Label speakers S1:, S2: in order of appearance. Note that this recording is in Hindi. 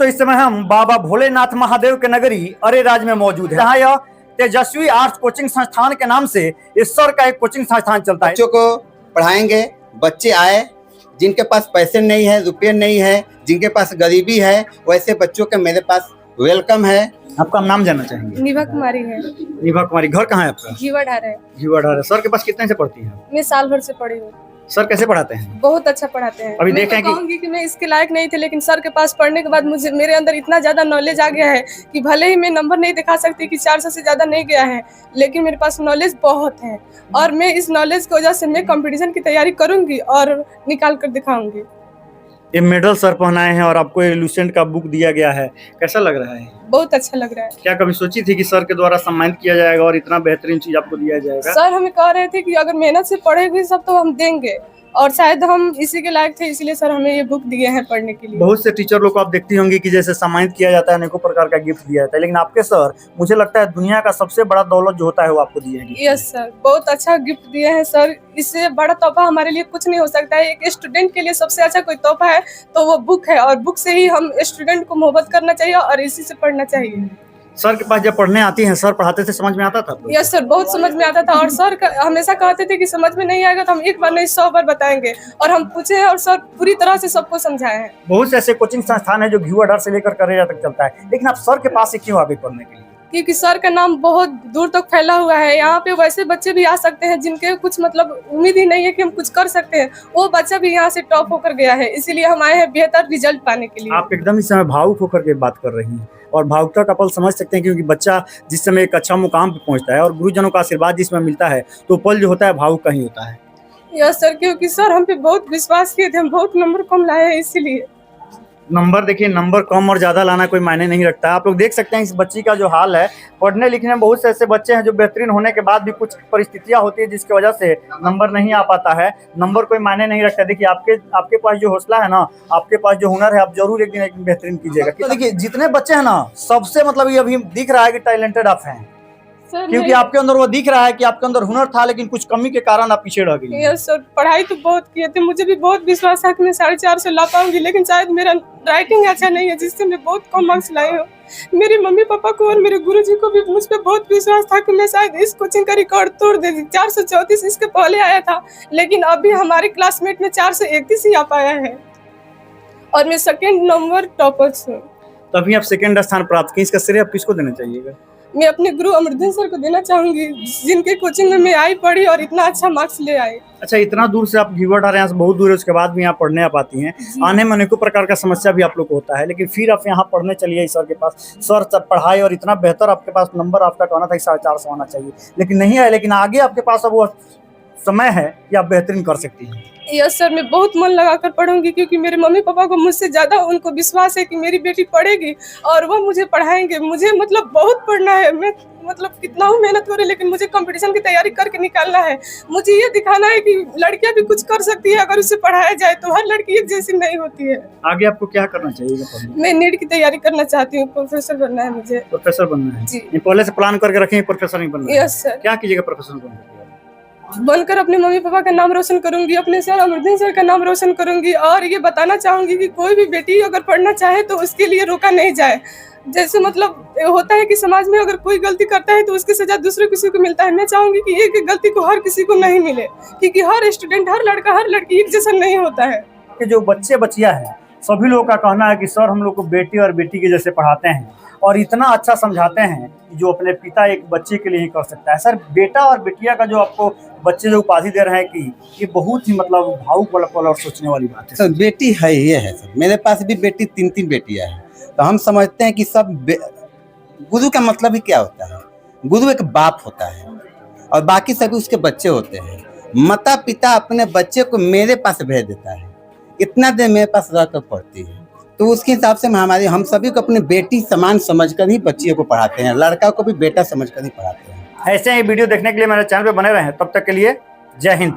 S1: दोस्तों इस समय हम बाबा भोलेनाथ महादेव के नगरी अरेराज में मौजूद है, जहाँ यह तेजस्वी आर्ट्स कोचिंग संस्थान के नाम से ईश्वर का एक कोचिंग संस्थान चलता है।
S2: बच्चों को पढ़ाएंगे, बच्चे आए जिनके पास पैसे नहीं है, रुपये नहीं है, जिनके पास गरीबी है, वैसे बच्चों के मेरे पास वेलकम है।
S1: आपका नाम जानना चाहेंगे?
S3: निभा कुमारी है।
S1: निभा कुमारी, घर कहाँ है आपका?
S3: जीवाधार है।
S1: जीवाधार। सर के पास कितने से पढ़ती हैं?
S3: मैं साल भर से पढ़ी हूँ।
S1: सर कैसे पढ़ाते हैं?
S3: बहुत अच्छा पढ़ाते हैं।
S1: अभी
S3: मैं
S1: देखें
S3: तो कहूंगी कि मैं इसके लायक नहीं थे, लेकिन सर के पास पढ़ने के बाद मुझे मेरे अंदर इतना ज्यादा नॉलेज आ गया है कि भले ही मैं नंबर नहीं दिखा सकती कि 400 से ज्यादा नहीं गया है, लेकिन मेरे पास नॉलेज बहुत है और मैं इस नॉलेज की वजह से मैं कंपटीशन की तैयारी करूंगी और निकाल कर दिखाऊंगी।
S1: ये मेडल सर पहनाए हैं और आपको लुसेंट का बुक दिया गया है, कैसा लग रहा है?
S3: बहुत अच्छा लग रहा है।
S1: क्या कभी सोची थी कि सर के द्वारा सम्मानित किया जाएगा और इतना बेहतरीन चीज आपको दिया जाएगा?
S3: सर हमें कह रहे थे कि अगर मेहनत से पढ़ेगी सब तो हम देंगे, और शायद हम इसी के लायक थे, इसलिए सर हमें ये बुक दिए हैं पढ़ने के लिए।
S1: बहुत से टीचर लोग को आप देखती होंगी कि जैसे सम्मानित किया जाता है, अनेकों प्रकार का गिफ्ट दिया जाता है, लेकिन आपके सर, मुझे लगता है दुनिया का सबसे बड़ा दौलत जो होता है वो आपको दिए हैं।
S3: यस सर, बहुत अच्छा गिफ्ट दिए हैं सर। इससे बड़ा तोहफा हमारे लिए कुछ नहीं हो सकता है। एक स्टूडेंट के लिए सबसे अच्छा कोई तोहफा है तो वो बुक है, और बुक से ही हम स्टूडेंट को मोहब्बत करना चाहिए और इसी से पढ़ना चाहिए।
S1: सर के पास जब पढ़ने आती हैं, सर पढ़ाते थे, समझ में आता था?
S3: यस सर, बहुत समझ में आता था, और सर हमेशा कहते थे कि समझ में नहीं आएगा तो हम एक बार नहीं 100 बार बताएंगे, और हम पूछे हैं और सर पूरी तरह से सबको समझाए हैं।
S1: बहुत से ऐसे कोचिंग संस्थान है जो घीवाधार से लेकर करेरा तक चलता है, लेकिन आप सर के पास से क्यों आगे पढ़ने के लिए?
S3: क्योंकि सर का नाम बहुत दूर तक फैला हुआ है। यहाँ पे वैसे बच्चे भी आ सकते हैं जिनके कुछ मतलब उम्मीद ही नहीं है कि हम कुछ कर सकते हैं, वो बच्चा भी यहाँ से टॉप होकर गया है, इसीलिए हम आए हैं बेहतर रिजल्ट पाने के लिए।
S1: आप एकदम इस समय भावुक होकर के बात कर रही हैं, और भावुकता का पल समझ सकते हैं, क्योंकि बच्चा जिस समय एक अच्छा मुकाम पे पहुंचता है और गुरुजनों का आशीर्वाद जिसमें मिलता है, तो पल जो होता है भावुक का ही होता है।
S3: यस सर, क्योंकि सर हम पे बहुत विश्वास किए थे, हम बहुत नंबर कम लाए हैं, इसीलिए।
S1: नंबर देखिए, नंबर कम और ज़्यादा लाना कोई मायने नहीं रखता है। आप लोग देख सकते हैं इस बच्ची का जो हाल है, पढ़ने लिखने में बहुत से ऐसे बच्चे हैं जो बेहतरीन होने के बाद भी कुछ परिस्थितियां होती है जिसकी वजह से नंबर नहीं आ पाता है। नंबर कोई मायने नहीं रखता। देखिए आपके पास जो हौसला है ना, आपके पास जो हुनर है, आप जरूर एक दिन बेहतरीन कीजिएगा। तो देखिए जितने बच्चे हैं ना, सबसे मतलब ये अभी दिख रहा है कि टैलेंटेड आप हैं, क्योंकि आपके अंदर वो दिख रहा है कि आपके अंदर हुनर था, लेकिन कुछ कमी के कारण आप पीछे रह गई।
S3: यस सर, पढ़ाई तो बहुत किए थे, मुझे भी बहुत विश्वास था कि मैं 450 ला पाऊंगी, लेकिन शायद मेरा राइटिंग अच्छा नहीं है जिससे मैं बहुत कम मार्क्स लाई हूँ। मेरे मम्मी पापा को और मेरे गुरुजी को भी मुझ पर बहुत विश्वास था कि मैं शायद इस कोचिंग का रिकॉर्ड तोड़ देती। 434 इसके पहले आया था, लेकिन अभी हमारे क्लासमेट में 431 ही आ पाया है, और मैं 2nd नंबर टॉपर हूँ।
S1: तभी आप 2nd स्थान प्राप्त किए, इसका श्रेय आप किसको देना चाहिएगा?
S3: मैं अपने गुरु अमरदीन सर को देना चाहूंगी, जिनके कोचिंग में मैं आई पढ़ी और इतना अच्छा मार्क्स ले आए। अच्छा,
S1: इतना दूर से आप घीवाधार यहाँ से बहुत दूर है, उसके बाद भी यहाँ पढ़ने आप आती हैं। आने में अनेकों प्रकार का समस्या भी आप लोग को होता है, लेकिन फिर आप यहाँ पढ़ने चलिए सर के पास। सर तब पढ़ाई और इतना बेहतर आपके पास नंबर, आपका कहना था कि 450 आना चाहिए, लेकिन नहीं है। लेकिन आगे आपके पास अब वो समय है कि आप बेहतरीन कर सकती हैं।
S3: यस सर, मैं बहुत मन लगाकर पढ़ूंगी, क्योंकि मेरे मम्मी पापा को मुझसे ज्यादा उनको विश्वास है कि मेरी बेटी पढ़ेगी और वो मुझे पढ़ाएंगे। मुझे मतलब बहुत पढ़ना है, मैं मतलब कितना हूँ मेहनत करूँ, लेकिन मुझे कंपटीशन की तैयारी करके निकालना है। मुझे ये दिखाना है कि लड़कियां भी कुछ कर सकती है अगर उससे पढ़ाया जाए, तो हर लड़की एक जैसी नहीं होती है।
S1: आगे आपको क्या करना चाहिए?
S3: मैं नीट की तैयारी करना चाहती हूँ, प्रोफेसर बनना है मुझे।
S1: प्रोफेसर बनना है
S3: जी।
S1: पहले से प्लान करके रखें, प्रोफेसर नहीं बनना?
S3: Yes sir.
S1: क्या कीजिएगा प्रोफेसर
S3: बनकर अपने मम्मी पापा का नाम रोशन करूंगी, अपने सर अमरदीन सर का नाम रोशन करूंगी, और ये बताना चाहूंगी कि कोई भी बेटी अगर पढ़ना चाहे तो उसके लिए रोका नहीं जाए। जैसे मतलब होता है कि समाज में अगर कोई गलती करता है तो उसकी सजा दूसरे किसी को मिलता है। मैं चाहूंगी कि एक गलती को हर किसी को नहीं मिले, क्योंकि हर स्टूडेंट, हर लड़का, हर लड़की एक जैसा नहीं होता है।
S1: जो बच्चे बच्चियां हैं, सभी लोगों का कहना है कि सर हम लोग को बेटी और बेटी के जैसे पढ़ाते हैं और इतना अच्छा समझाते हैं कि जो अपने पिता एक बच्चे के लिए ही कर सकता है। सर बेटा और बेटिया का जो आपको बच्चे जो उपाधि दे रहे हैं, कि ये बहुत ही मतलब भावुक वाला पल और सोचने वाली बात है।
S2: सर बेटी है, ये है सर, मेरे पास भी बेटी 3 बेटियां हैं, तो हम समझते हैं कि सब गुरु का मतलब ही क्या होता है। गुरु एक बाप होता है और बाकी सभी उसके बच्चे होते हैं। माता पिता अपने बच्चे को मेरे पास भेज देता है, इतना देर मेरे पास रहकर पढ़ती है, तो उसके हिसाब से हम सभी को अपने बेटी समान समझकर ही बच्चियों को पढ़ाते हैं, लड़का को भी बेटा समझकर ही पढ़ाते हैं।
S1: ऐसे ही वीडियो देखने के लिए मेरे चैनल पे बने रहें। तब तक के लिए जय हिंद।